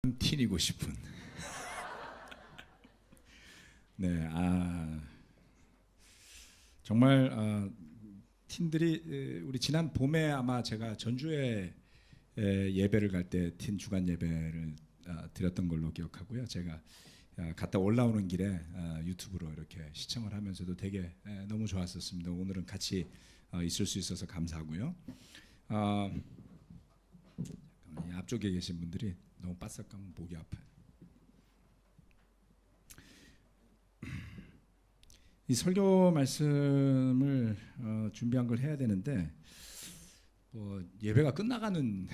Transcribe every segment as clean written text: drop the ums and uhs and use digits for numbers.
틴이고 싶은. 네, 정말 틴들이 우리 지난 봄에 아마 제가 전주에 예배를 갈 때 틴 주간 예배를 드렸던 걸로 기억하고요. 제가 갔다 올라오는 길에 유튜브로 이렇게 시청을 하면서도 되게 너무 좋았었습니다. 오늘은 같이 있을 수 있어서 감사하고요. 앞쪽에 계신 분들이 너무 바싹 가면 목이 아파요. 이 설교 말씀을 준비한 걸 해야 되는데 예배가 끝나가는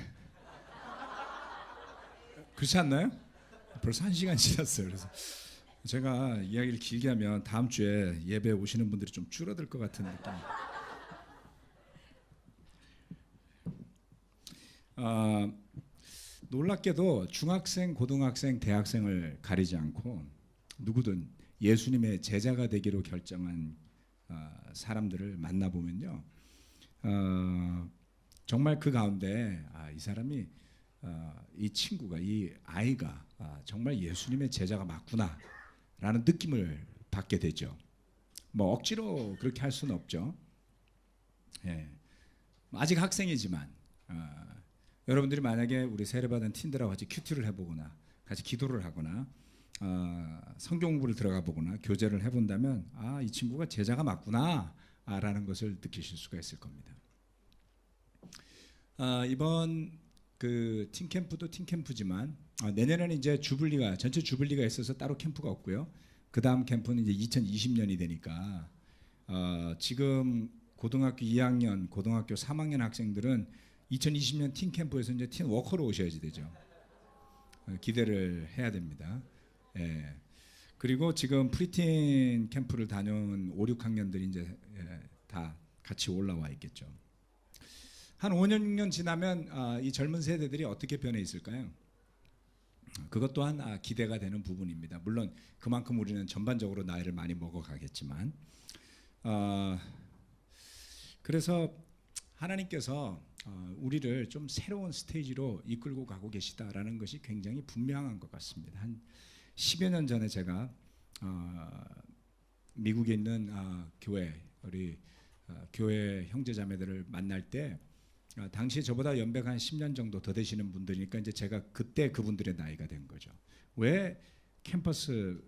그렇지 않나요? 벌써 1시간 지났어요. 그래서 제가 이야기를 길게 하면 다음 주에 예배 오시는 분들이 좀 줄어들 것 같은 느낌. 놀랍게도 중학생, 고등학생, 대학생을 가리지 않고 누구든 예수님의 제자가 되기로 결정한 사람들을 만나보면요, 정말 그 가운데 이 사람이 이 친구가, 이 아이가 정말 예수님의 제자가 맞구나 라는 느낌을 받게 되죠. 뭐 억지로 그렇게 할 수는 없죠. 예. 아직 학생이지만 여러분들이 만약에 우리 세례받은 틴들하고 같이 큐티를 해보거나 같이 기도를 하거나 성경 공부를 들어가 보거나 교제를 해본다면 이 친구가 제자가 맞구나 라는 것을 느끼실 수가 있을 겁니다. 이번 그 틴 캠프도 틴 캠프지만 내년에는 이제 주블리가, 전체 주블리가 있어서 따로 캠프가 없고요. 그 다음 캠프는 이제 2020년이 되니까 지금 고등학교 2학년, 고등학교 3학년 학생들은 2020년 틴 캠프에서 이제 틴 워커로 오셔야지 되죠. 기대를 해야 됩니다. 예. 그리고 지금 프리틴 캠프를 다녀온 5, 6학년들이 이제 다 같이 올라와 있겠죠. 한 5년, 6년 지나면 이 젊은 세대들이 어떻게 변해 있을까요? 그것 또한 기대가 되는 부분입니다. 물론 그만큼 우리는 전반적으로 나이를 많이 먹어가겠지만, 그래서 하나님께서 우리를 좀 새로운 스테이지로 이끌고 가고 계시다라는 것이 굉장히 분명한 것 같습니다. 한 10여 년 전에 제가 미국에 있는 교회, 우리 교회 형제자매들을 만날 때 당시에 저보다 연배가 한 10년 정도 더 되시는 분들이니까 이제 제가 그때 그분들의 나이가 된 거죠. 왜 캠퍼스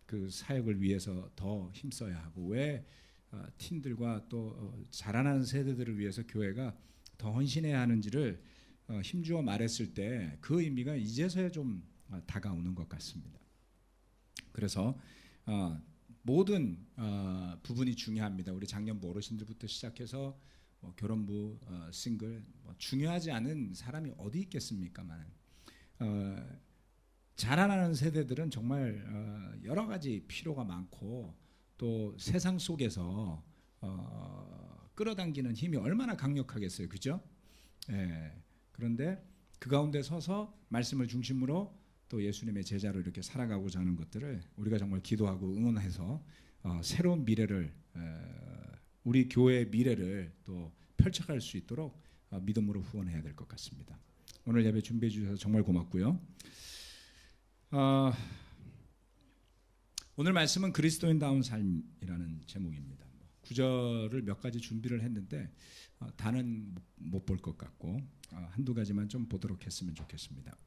그 사역을 위해서 더 힘써야 하고, 왜 틴들과 또 자라나는 세대들을 위해서 교회가 더 헌신해야 하는지를 힘주어 말했을 때 그 의미가 이제서야 좀 다가오는 것 같습니다. 그래서 모든 부분이 중요합니다. 우리 장년부 어르신들부터 시작해서 결혼부, 싱글, 중요하지 않은 사람이 어디 있겠습니까만 자라나는 세대들은 정말 여러 가지 필요가 많고 또 세상 속에서 끌어당기는 힘이 얼마나 강력하겠어요, 그죠? 예. 그런데 그 가운데 서서 말씀을 중심으로 또 예수님의 제자로 이렇게 살아가고자 하는 것들을 우리가 정말 기도하고 응원해서 새로운 미래를, 우리 교회의 미래를 또 펼쳐갈 수 있도록 믿음으로 후원해야 될 것 같습니다. 오늘 예배 준비해 주셔서 정말 고맙고요. 오늘 말씀은 그리스도인다운 삶이라는 제목입니다. 구절을 몇 가지 준비를 했는데 다는 못 볼 것 같고 한두 가지만 좀 보도록 했으면 좋겠습니다.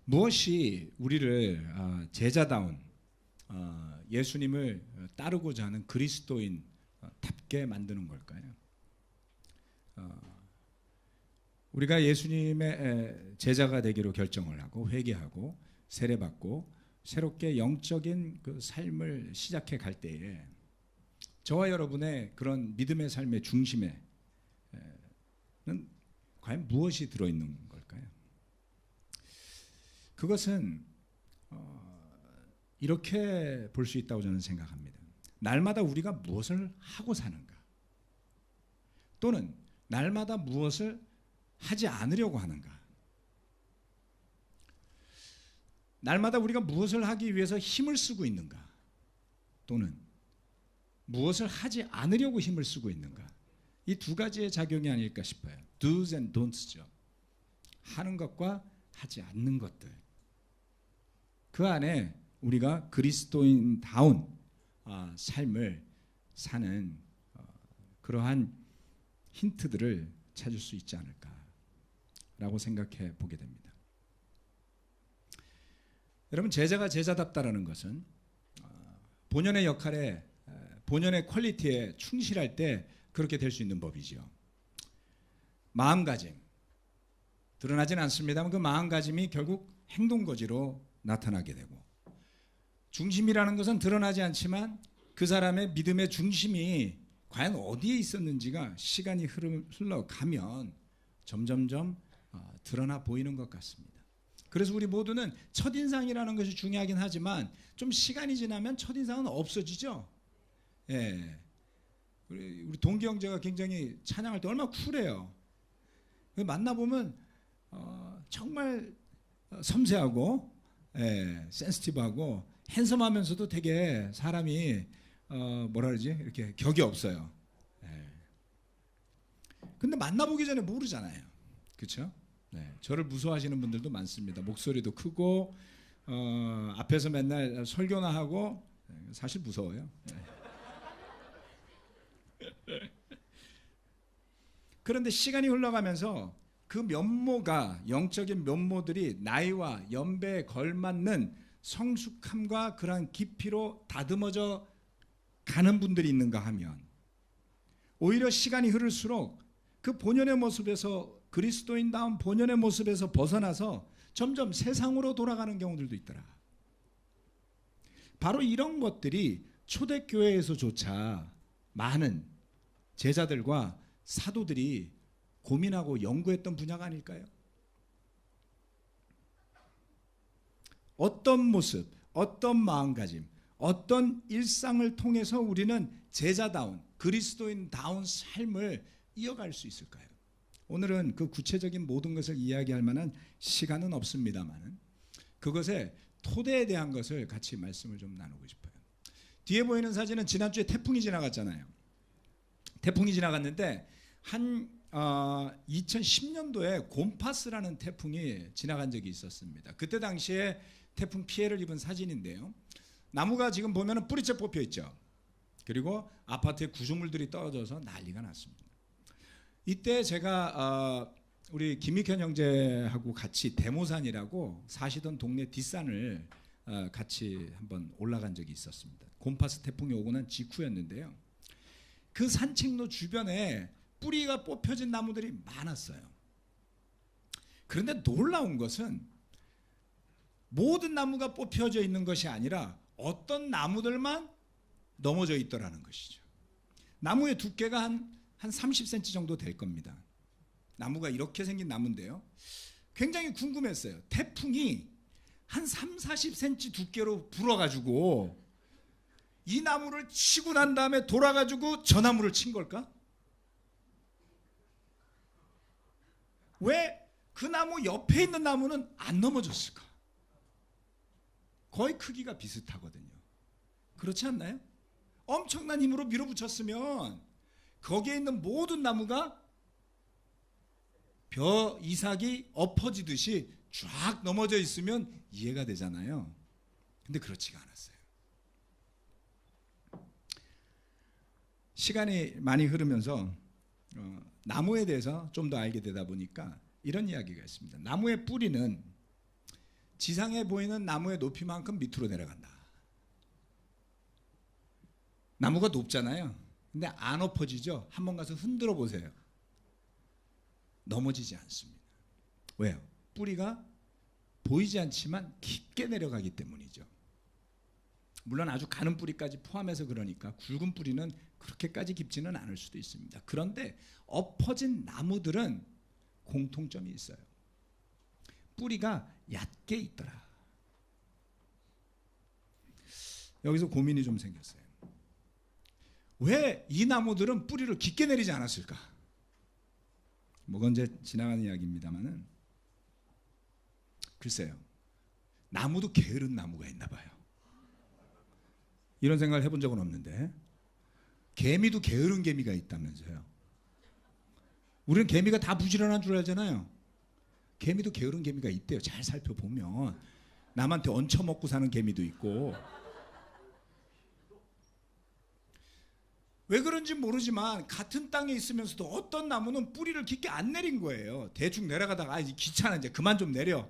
무엇이 우리를 제자다운 예수님을 따르고자 하는 그리스도인답게 만드는 걸까요? 우리가 예수님의 제자가 되기로 결정을 하고 회개하고 세례받고 새롭게 영적인 그 삶을 시작해 갈 때에 저와 여러분의 그런 믿음의 삶의 중심에는 과연 무엇이 들어있는 걸까요? 그것은 이렇게 볼 수 있다고 저는 생각합니다. 날마다 우리가 무엇을 하고 사는가, 또는 날마다 무엇을 하지 않으려고 하는가, 날마다 우리가 무엇을 하기 위해서 힘을 쓰고 있는가, 또는 무엇을 하지 않으려고 힘을 쓰고 있는가, 이 두 가지의 작용이 아닐까 싶어요. Do's and don'ts죠. 하는 것과 하지 않는 것들, 그 안에 우리가 그리스도인다운 삶을 사는 그러한 힌트들을 찾을 수 있지 않을까라고 생각해 보게 됩니다. 여러분, 제자가 제자답다라는 것은 본연의 역할에, 본연의 퀄리티에 충실할 때 그렇게 될 수 있는 법이죠. 마음가짐, 드러나진 않습니다만 그 마음가짐이 결국 행동거지로 나타나게 되고, 중심이라는 것은 드러나지 않지만 그 사람의 믿음의 중심이 과연 어디에 있었는지가 시간이 흘러가면 점점점 드러나 보이는 것 같습니다. 그래서 우리 모두는 첫인상이라는 것이 중요하긴 하지만 좀 시간이 지나면 첫인상은 없어지죠. 예. 우리 동기 형제가 굉장히 찬양할 때 얼마나 쿨해요. 만나보면 정말 섬세하고, 예, 센시티브하고 핸섬하면서도 되게 사람이 뭐라 그러지? 이렇게 격이 없어요. 예. 근데 만나보기 전에 모르잖아요. 그렇죠? 네. 저를 무서워하시는 분들도 많습니다. 목소리도 크고 앞에서 맨날 설교나 하고, 사실 무서워요. 네. 그런데 시간이 흘러가면서 그 면모가, 영적인 면모들이 나이와 연배에 걸맞는 성숙함과 그러한 깊이로 다듬어져 가는 분들이 있는가 하면, 오히려 시간이 흐를수록 그 본연의 모습에서, 그리스도인다운 본연의 모습에서 벗어나서 점점 세상으로 돌아가는 경우들도 있더라. 바로 이런 것들이 초대교회에서조차 많은 제자들과 사도들이 고민하고 연구했던 분야가 아닐까요? 어떤 모습, 어떤 마음가짐, 어떤 일상을 통해서 우리는 제자다운, 그리스도인다운 삶을 이어갈 수 있을까요? 오늘은 그 구체적인 모든 것을 이야기할 만한 시간은 없습니다만 그것의 토대에 대한 것을 같이 말씀을 좀 나누고 싶어요. 뒤에 보이는 사진은 지난주에 태풍이 지나갔잖아요. 태풍이 지나갔는데 한 2010년도에 곰파스라는 태풍이 지나간 적이 있었습니다. 그때 당시에 태풍 피해를 입은 사진인데요. 나무가 지금 보면 뿌리째 뽑혀 있죠. 그리고 아파트에 구조물들이 떨어져서 난리가 났습니다. 이때 제가 우리 김익현 형제하고 같이 대모산이라고 사시던 동네 뒷산을 같이 한번 올라간 적이 있었습니다. 곰파스 태풍이 오고 난 직후였는데요. 그 산책로 주변에 뿌리가 뽑혀진 나무들이 많았어요. 그런데 놀라운 것은 모든 나무가 뽑혀져 있는 것이 아니라 어떤 나무들만 넘어져 있더라는 것이죠. 나무의 두께가 한 30cm 정도 될 겁니다. 나무가 이렇게 생긴 나무인데요. 굉장히 궁금했어요. 태풍이 한 30-40cm 두께로 불어가지고 이 나무를 치고 난 다음에 돌아가지고 저 나무를 친 걸까? 왜 그 나무 옆에 있는 나무는 안 넘어졌을까? 거의 크기가 비슷하거든요. 그렇지 않나요? 엄청난 힘으로 밀어붙였으면 거기에 있는 모든 나무가 벼 이삭이 엎어지듯이 쫙 넘어져 있으면 이해가 되잖아요. 근데 그렇지가 않았어요. 시간이 많이 흐르면서 나무에 대해서 좀 더 알게 되다 보니까 이런 이야기가 있습니다. 나무의 뿌리는 지상에 보이는 나무의 높이만큼 밑으로 내려간다. 나무가 높잖아요. 근데 안 엎어지죠? 한번 가서 흔들어 보세요. 넘어지지 않습니다. 왜요? 뿌리가 보이지 않지만 깊게 내려가기 때문이죠. 물론 아주 가는 뿌리까지 포함해서 그러니까 굵은 뿌리는 그렇게까지 깊지는 않을 수도 있습니다. 그런데 엎어진 나무들은 공통점이 있어요. 뿌리가 얕게 있더라. 여기서 고민이 좀 생겼어요. 왜 이 나무들은 뿌리를 깊게 내리지 않았을까? 뭐건 이제 지나가는 이야기입니다만은 글쎄요. 나무도 게으른 나무가 있나 봐요. 이런 생각을 해본 적은 없는데 개미도 게으른 개미가 있다면서요. 우리는 개미가 다 부지런한 줄 알잖아요. 개미도 게으른 개미가 있대요. 잘 살펴보면 남한테 얹혀먹고 사는 개미도 있고. 왜 그런지 모르지만 같은 땅에 있으면서도 어떤 나무는 뿌리를 깊게 안 내린 거예요. 대충 내려가다가 귀찮아 이제 그만 좀 내려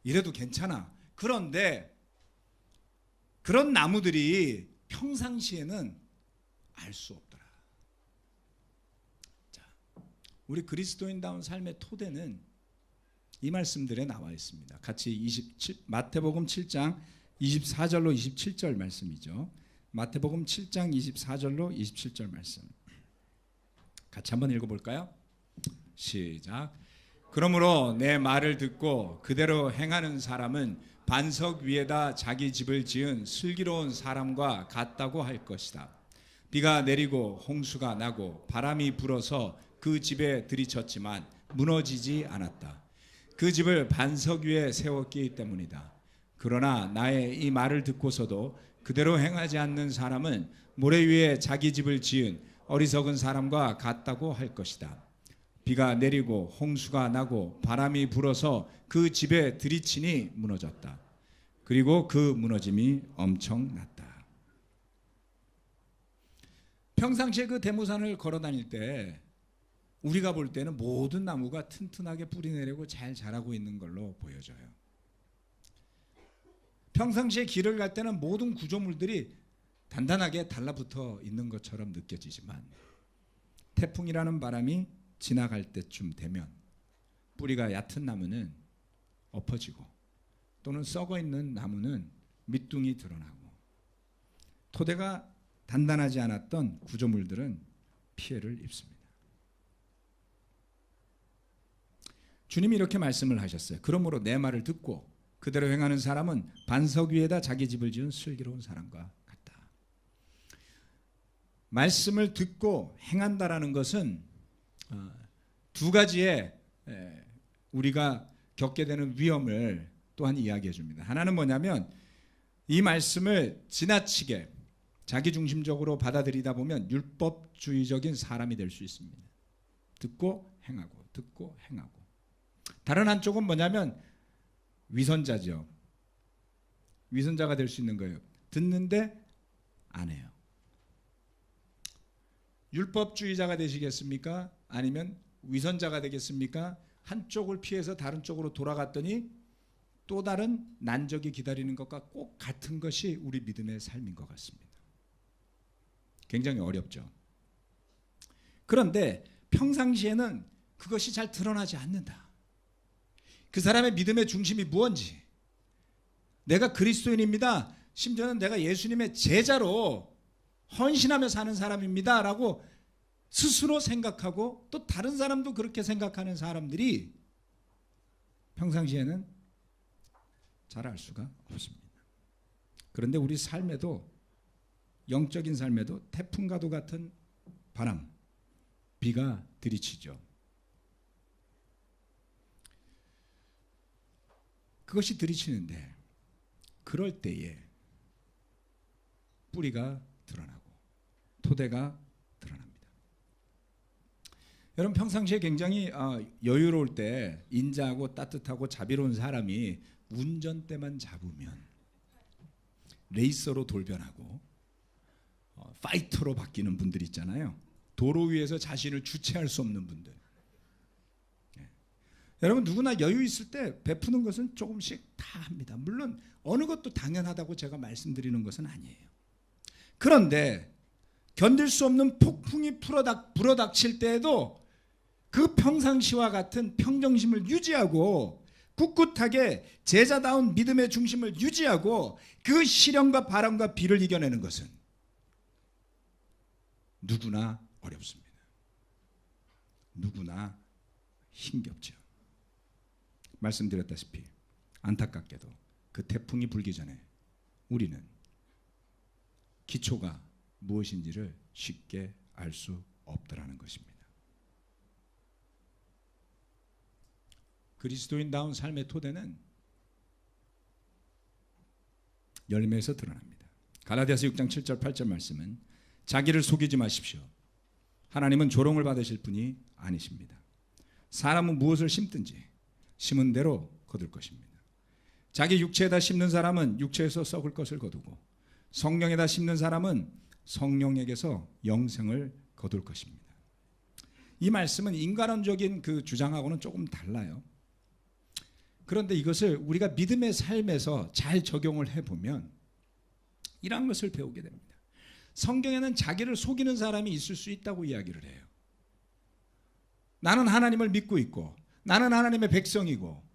이래도 괜찮아. 그런데 그런 나무들이 평상시에는 알 수 없더라. 자, 우리 그리스도인다운 삶의 토대는 이 말씀들에 나와 있습니다. 같이 마태복음 7장 24절로 27절 말씀이죠. 마태복음 7장 24절로 27절 말씀 같이 한번 읽어볼까요? 시작. 그러므로 내 말을 듣고 그대로 행하는 사람은 반석 위에다 자기 집을 지은 슬기로운 사람과 같다고 할 것이다. 비가 내리고 홍수가 나고 바람이 불어서 그 집에 들이쳤지만 무너지지 않았다. 그 집을 반석 위에 세웠기 때문이다. 그러나 나의 이 말을 듣고서도 그대로 행하지 않는 사람은 모래 위에 자기 집을 지은 어리석은 사람과 같다고 할 것이다. 비가 내리고 홍수가 나고 바람이 불어서 그 집에 들이치니 무너졌다. 그리고 그 무너짐이 엄청났다. 평상시에 그 대모산을 걸어 다닐 때 우리가 볼 때는 모든 나무가 튼튼하게 뿌리 내리고 잘 자라고 있는 걸로 보여져요. 평상시에 길을 갈 때는 모든 구조물들이 단단하게 달라붙어 있는 것처럼 느껴지지만 태풍이라는 바람이 지나갈 때쯤 되면 뿌리가 얕은 나무는 엎어지고 또는 썩어 있는 나무는 밑둥이 드러나고 토대가 단단하지 않았던 구조물들은 피해를 입습니다. 주님이 이렇게 말씀을 하셨어요. 그러므로 내 말을 듣고 그대로 행하는 사람은 반석 위에다 자기 집을 지은 슬기로운 사람과 같다. 말씀을 듣고 행한다라는 것은 두 가지의 우리가 겪게 되는 위험을 또한 이야기해 줍니다. 하나는 뭐냐면 이 말씀을 지나치게 자기중심적으로 받아들이다 보면 율법주의적인 사람이 될 수 있습니다. 듣고 행하고 듣고 행하고. 다른 한쪽은 뭐냐면 위선자죠. 위선자가 될 수 있는 거예요. 듣는데 안 해요. 율법주의자가 되시겠습니까? 아니면 위선자가 되겠습니까? 한쪽을 피해서 다른 쪽으로 돌아갔더니 또 다른 난적이 기다리는 것과 꼭 같은 것이 우리 믿음의 삶인 것 같습니다. 굉장히 어렵죠. 그런데 평상시에는 그것이 잘 드러나지 않는다. 그 사람의 믿음의 중심이 무엇인지, 내가 그리스도인입니다, 심지어는 내가 예수님의 제자로 헌신하며 사는 사람입니다 라고 스스로 생각하고 또 다른 사람도 그렇게 생각하는 사람들이 평상시에는 잘 알 수가 없습니다. 그런데 우리 삶에도, 영적인 삶에도 태풍과도 같은 바람, 비가 들이치죠. 그것이 들이치는데 그럴 때에 뿌리가 드러나고 토대가 드러납니다. 여러분, 평상시에 굉장히 여유로울 때 인자하고 따뜻하고 자비로운 사람이 운전대만 잡으면 레이서로 돌변하고 파이터로 바뀌는 분들 있잖아요. 도로 위에서 자신을 주체할 수 없는 분들. 여러분, 누구나 여유 있을 때 베푸는 것은 조금씩 다 합니다. 물론 어느 것도 당연하다고 제가 말씀드리는 것은 아니에요. 그런데 견딜 수 없는 폭풍이 불어닥칠 때에도 그 평상시와 같은 평정심을 유지하고 꿋꿋하게 제자다운 믿음의 중심을 유지하고 그 시련과 바람과 비를 이겨내는 것은 누구나 어렵습니다. 누구나 힘겹죠. 말씀드렸다시피 안타깝게도 그 태풍이 불기 전에 우리는 기초가 무엇인지를 쉽게 알 수 없더라는 것입니다. 그리스도인다운 삶의 토대는 열매에서 드러납니다. 갈라디아서 6장 7절 8절 말씀은 자기를 속이지 마십시오. 하나님은 조롱을 받으실 분이 아니십니다. 사람은 무엇을 심든지 심은 대로 거둘 것입니다. 자기 육체에다 심는 사람은 육체에서 썩을 것을 거두고 성령에다 심는 사람은 성령에게서 영생을 거둘 것입니다. 이 말씀은 인간론적인 그 주장하고는 조금 달라요. 그런데 이것을 우리가 믿음의 삶에서 잘 적용을 해보면 이런 것을 배우게 됩니다. 성경에는 자기를 속이는 사람이 있을 수 있다고 이야기를 해요. 나는 하나님을 믿고 있고 나는 하나님의 백성이고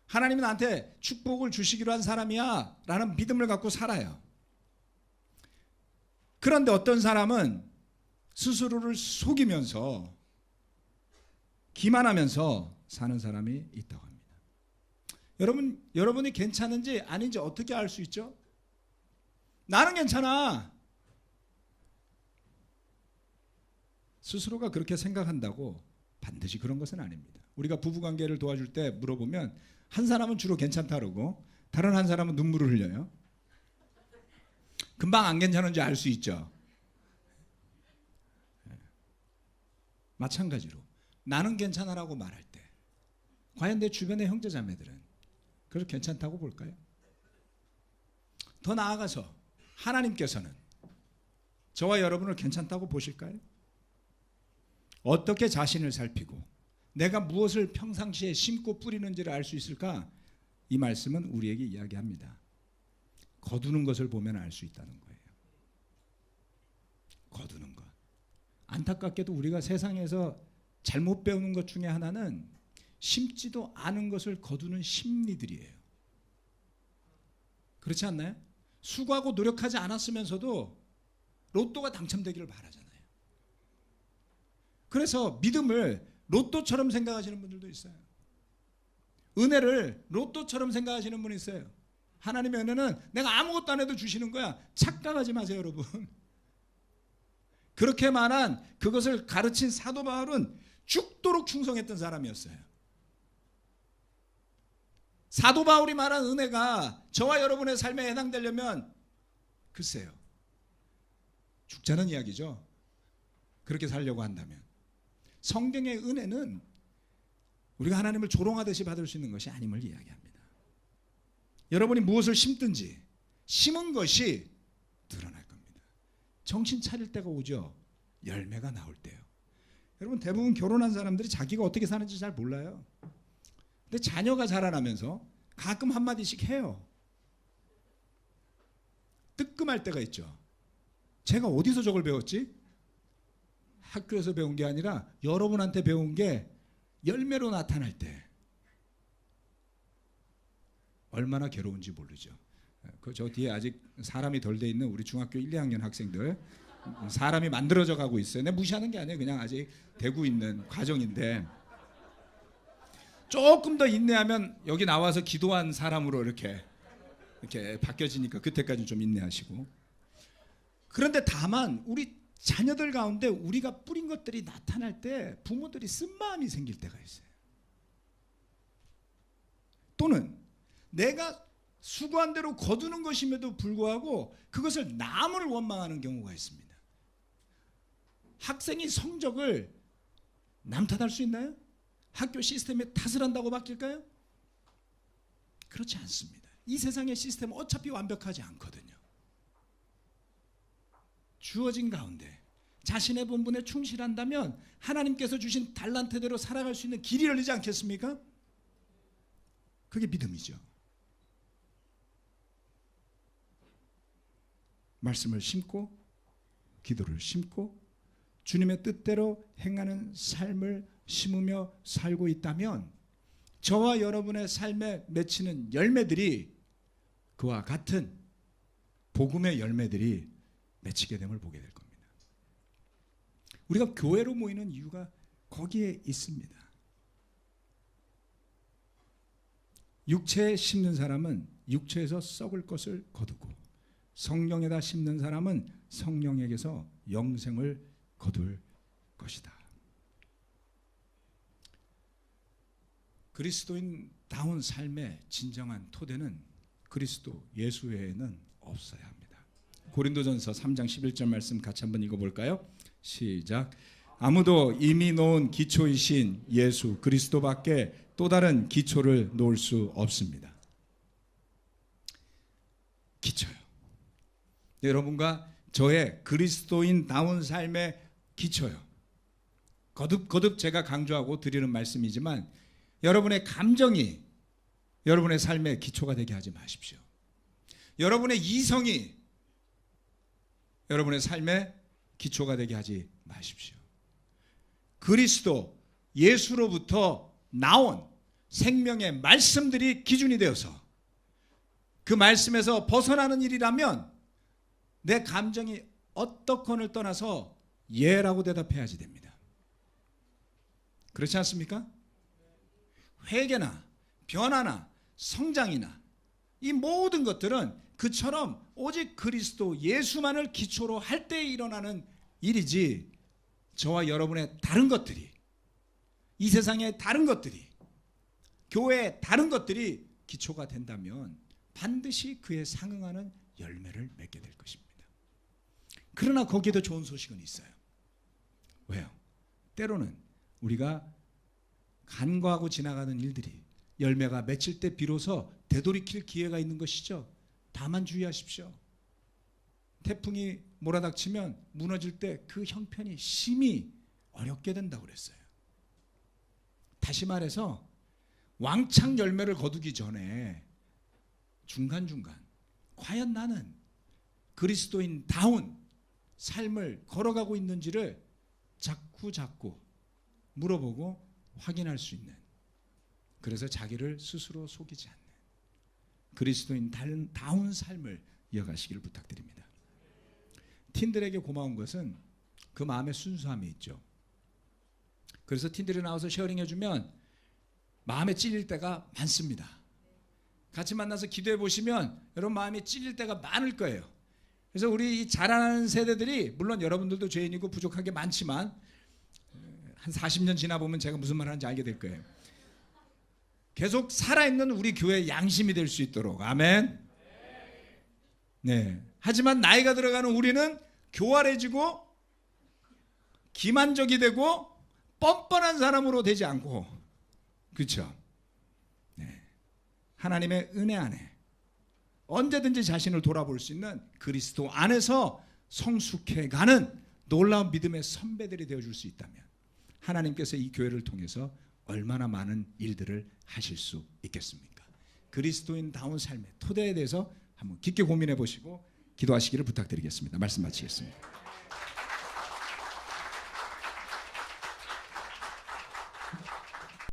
하나님이 나한테 축복을 주시기로 한 사람이야 라는 믿음을 갖고 살아요. 그런데 어떤 사람은 스스로를 속이면서 기만하면서 사는 사람이 있다고 합니다. 여러분이 괜찮은지 아닌지 어떻게 알 수 있죠? 나는 괜찮아. 스스로가 그렇게 생각한다고 반드시 그런 것은 아닙니다. 우리가 부부관계를 도와줄 때 물어보면 한 사람은 주로 괜찮다 그러고 다른 한 사람은 눈물을 흘려요. 금방 안 괜찮은지 알 수 있죠. 마찬가지로 나는 괜찮아라고 말할 때 과연 내 주변의 형제자매들은 그걸 괜찮다고 볼까요? 더 나아가서 하나님께서는 저와 여러분을 괜찮다고 보실까요? 어떻게 자신을 살피고 내가 무엇을 평상시에 심고 뿌리는지를 알 수 있을까? 이 말씀은 우리에게 이야기합니다. 거두는 것을 보면 알 수 있다는 거예요. 거두는 것. 안타깝게도 우리가 세상에서 잘못 배우는 것 중에 하나는 심지도 않은 것을 거두는 심리들이에요. 그렇지 않나요? 수고하고 노력하지 않았으면서도 로또가 당첨되기를 바라잖아요. 그래서 믿음을 로또처럼 생각하시는 분들도 있어요. 은혜를 로또처럼 생각하시는 분이 있어요. 하나님의 은혜는 내가 아무것도 안 해도 주시는 거야. 착각하지 마세요, 여러분. 그렇게 말한 그것을 가르친 사도 바울은 죽도록 충성했던 사람이었어요. 사도 바울이 말한 은혜가 저와 여러분의 삶에 해당되려면 글쎄요. 죽자는 이야기죠. 그렇게 살려고 한다면. 성경의 은혜는 우리가 하나님을 조롱하듯이 받을 수 있는 것이 아님을 이야기합니다. 여러분이 무엇을 심든지 심은 것이 드러날 겁니다. 정신 차릴 때가 오죠. 열매가 나올 때요. 여러분 대부분 결혼한 사람들이 자기가 어떻게 사는지 잘 몰라요. 근데 자녀가 자라나면서 가끔 한마디씩 해요. 뜨끔할 때가 있죠. 제가 어디서 저걸 배웠지? 학교에서 배운 게 아니라 여러분한테 배운 게 열매로 나타날 때 얼마나 괴로운지 모르죠. 저 뒤에 아직 사람이 덜 돼 있는 우리 중학교 1, 2학년 학생들 사람이 만들어져 가고 있어요. 내가 무시하는 게 아니에요. 그냥 아직 되고 있는 과정인데 조금 더 인내하면 여기 나와서 기도한 사람으로 이렇게 바뀌어지니까 그때까지 좀 인내하시고. 그런데 다만 우리 자녀들 가운데 우리가 뿌린 것들이 나타날 때 부모들이 쓴마음이 생길 때가 있어요. 또는 내가 수고한 대로 거두는 것임에도 불구하고 그것을 남을 원망하는 경우가 있습니다. 학생이 성적을 남 탓할 수 있나요? 학교 시스템에 탓을 한다고 바뀔까요? 그렇지 않습니다. 이 세상의 시스템은 어차피 완벽하지 않거든요. 주어진 가운데 자신의 본분에 충실한다면 하나님께서 주신 달란트대로 살아갈 수 있는 길이 열리지 않겠습니까? 그게 믿음이죠. 말씀을 심고 기도를 심고 주님의 뜻대로 행하는 삶을 심으며 살고 있다면 저와 여러분의 삶에 맺히는 열매들이 그와 같은 복음의 열매들이 맺히게 됨을 보게 될 겁니다. 우리가 교회로 모이는 이유가 거기에 있습니다. 육체에 심는 사람은 육체에서 썩을 것을 거두고 성령에다 심는 사람은 성령에게서 영생을 거둘 것이다. 그리스도인다운 삶의 진정한 토대는 그리스도 예수 외에는 없어야 합니다. 고린도전서 3장 11절 말씀 같이 한번 읽어볼까요? 시작. 아무도 이미 놓은 기초이신 예수 그리스도밖에 또 다른 기초를 놓을 수 없습니다. 기초요. 여러분과 저의 그리스도인다운 삶의 기초요. 거듭 제가 강조하고 드리는 말씀이지만 여러분의 감정이 여러분의 삶의 기초가 되게 하지 마십시오. 여러분의 이성이 여러분의 삶의 기초가 되게 하지 마십시오. 그리스도 예수로부터 나온 생명의 말씀들이 기준이 되어서 그 말씀에서 벗어나는 일이라면 내 감정이 어떻건을 떠나서 예라고 대답해야지 됩니다. 그렇지 않습니까? 회개나 변화나 성장이나 이 모든 것들은 그처럼 오직 그리스도 예수만을 기초로 할 때 일어나는 일이지 저와 여러분의 다른 것들이 이 세상의 다른 것들이 교회의 다른 것들이 기초가 된다면 반드시 그에 상응하는 열매를 맺게 될 것입니다. 그러나 거기에도 좋은 소식은 있어요. 왜요? 때로는 우리가 간과하고 지나가는 일들이 열매가 맺힐 때 비로소 되돌이킬 기회가 있는 것이죠. 다만 주의하십시오. 태풍이 몰아닥치면 무너질 때 그 형편이 심히 어렵게 된다고 그랬어요. 다시 말해서 왕창 열매를 거두기 전에 중간중간 과연 나는 그리스도인다운 삶을 걸어가고 있는지를 자꾸 물어보고 확인할 수 있는, 그래서 자기를 스스로 속이지 않는 그리스도인다운 삶을 이어가시기를 부탁드립니다. 팀들에게 고마운 것은 그 마음의 순수함이 있죠. 그래서 팀들이 나와서 쉐어링 해주면 마음에 찔릴 때가 많습니다. 같이 만나서 기도해 보시면 여러분 마음이 찔릴 때가 많을 거예요. 그래서 우리 이 자라나는 세대들이 물론 여러분들도 죄인이고 부족한 게 많지만 한 40년 지나보면 제가 무슨 말 하는지 알게 될 거예요. 계속 살아있는 우리 교회의 양심이 될 수 있도록. 아멘. 네. 하지만 나이가 들어가는 우리는 교활해지고 기만적이 되고 뻔뻔한 사람으로 되지 않고, 그렇죠? 네. 하나님의 은혜 안에 언제든지 자신을 돌아볼 수 있는 그리스도 안에서 성숙해가는 놀라운 믿음의 선배들이 되어줄 수 있다면 하나님께서 이 교회를 통해서 얼마나 많은 일들을 하실 수 있겠습니까? 그리스도인다운 삶의 토대에 대해서 한번 깊게 고민해 보시고 기도하시기를 부탁드리겠습니다. 말씀 마치겠습니다.